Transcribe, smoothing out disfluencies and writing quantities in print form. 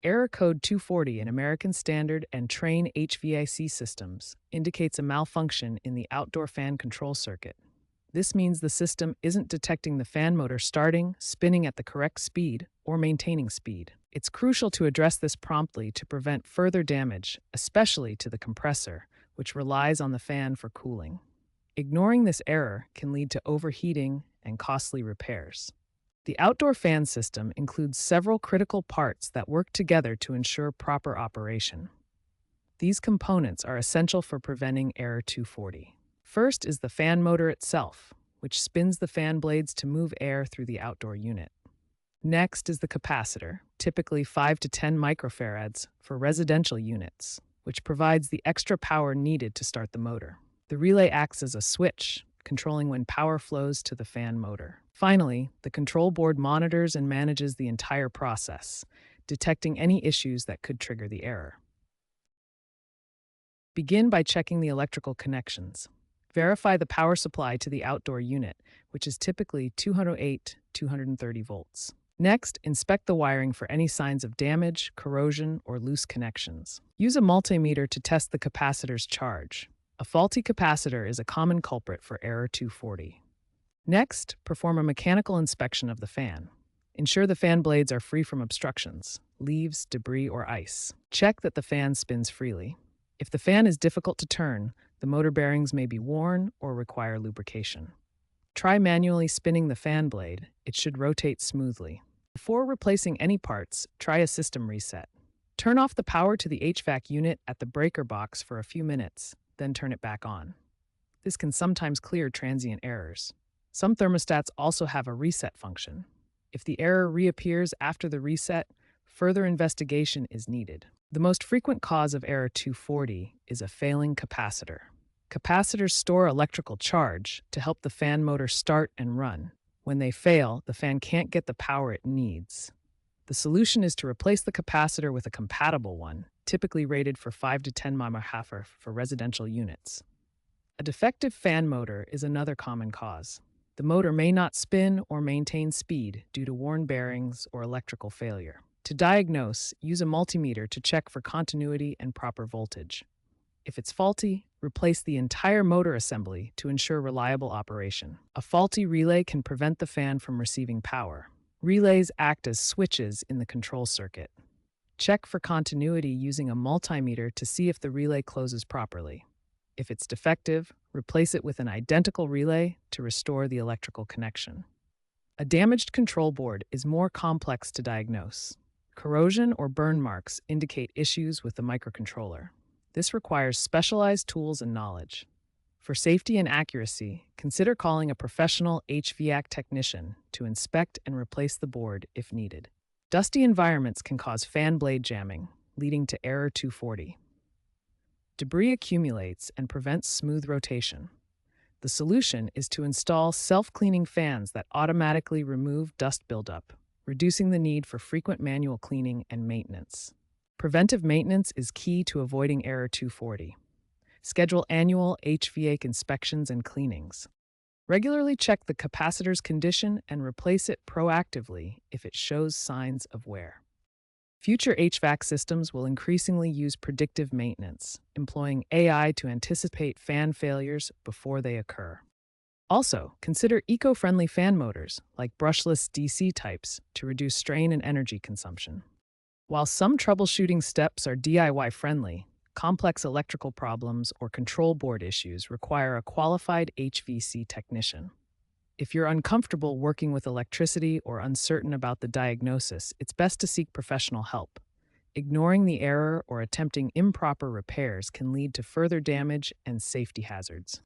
Error code 240 in American Standard and Train HVAC systems indicates a malfunction in the outdoor fan control circuit. This means the system isn't detecting the fan motor starting, spinning at the correct speed, or maintaining speed. It's crucial to address this promptly to prevent further damage, especially to the compressor, which relies on the fan for cooling. Ignoring this error can lead to overheating and costly repairs. The outdoor fan system includes several critical parts that work together to ensure proper operation. These components are essential for preventing error 240. First is the fan motor itself, which spins the fan blades to move air through the outdoor unit. Next is the capacitor, typically 5 to 10 microfarads for residential units, which provides the extra power needed to start the motor. The relay acts as a switch, controlling when power flows to the fan motor. Finally, the control board monitors and manages the entire process, detecting any issues that could trigger the error. Begin by checking the electrical connections. Verify the power supply to the outdoor unit, which is typically 208-230 volts. Next, inspect the wiring for any signs of damage, corrosion, or loose connections. Use a multimeter to test the capacitor's charge. A faulty capacitor is a common culprit for error 240. Next, perform a mechanical inspection of the fan. Ensure the fan blades are free from obstructions, leaves, debris, or ice. Check that the fan spins freely. If the fan is difficult to turn, the motor bearings may be worn or require lubrication. Try manually spinning the fan blade. It should rotate smoothly. Before replacing any parts, try a system reset. Turn off the power to the HVAC unit at the breaker box for a few minutes, then turn it back on. This can sometimes clear transient errors. Some thermostats also have a reset function. If the error reappears after the reset, further investigation is needed. The most frequent cause of error 240 is a failing capacitor. Capacitors store electrical charge to help the fan motor start and run. When they fail, the fan can't get the power it needs. The solution is to replace the capacitor with a compatible one, typically rated for 5 to 10 mAh for residential units. A defective fan motor is another common cause. The motor may not spin or maintain speed due to worn bearings or electrical failure. To diagnose, use a multimeter to check for continuity and proper voltage. If it's faulty, replace the entire motor assembly to ensure reliable operation. A faulty relay can prevent the fan from receiving power. Relays act as switches in the control circuit. Check for continuity using a multimeter to see if the relay closes properly. If it's defective, replace it with an identical relay to restore the electrical connection. A damaged control board is more complex to diagnose. Corrosion or burn marks indicate issues with the microcontroller. This requires specialized tools and knowledge. For safety and accuracy, consider calling a professional HVAC technician to inspect and replace the board if needed. Dusty environments can cause fan blade jamming, leading to error 240. Debris accumulates and prevents smooth rotation. The solution is to install self-cleaning fans that automatically remove dust buildup, reducing the need for frequent manual cleaning and maintenance. Preventive maintenance is key to avoiding error 240. Schedule annual HVAC inspections and cleanings. Regularly check the capacitor's condition and replace it proactively if it shows signs of wear. Future HVAC systems will increasingly use predictive maintenance, employing AI to anticipate fan failures before they occur. Also, consider eco-friendly fan motors, like brushless DC types, to reduce strain and energy consumption. While some troubleshooting steps are DIY-friendly, complex electrical problems or control board issues require a qualified HVAC technician. If you're uncomfortable working with electricity or uncertain about the diagnosis, it's best to seek professional help. Ignoring the error or attempting improper repairs can lead to further damage and safety hazards.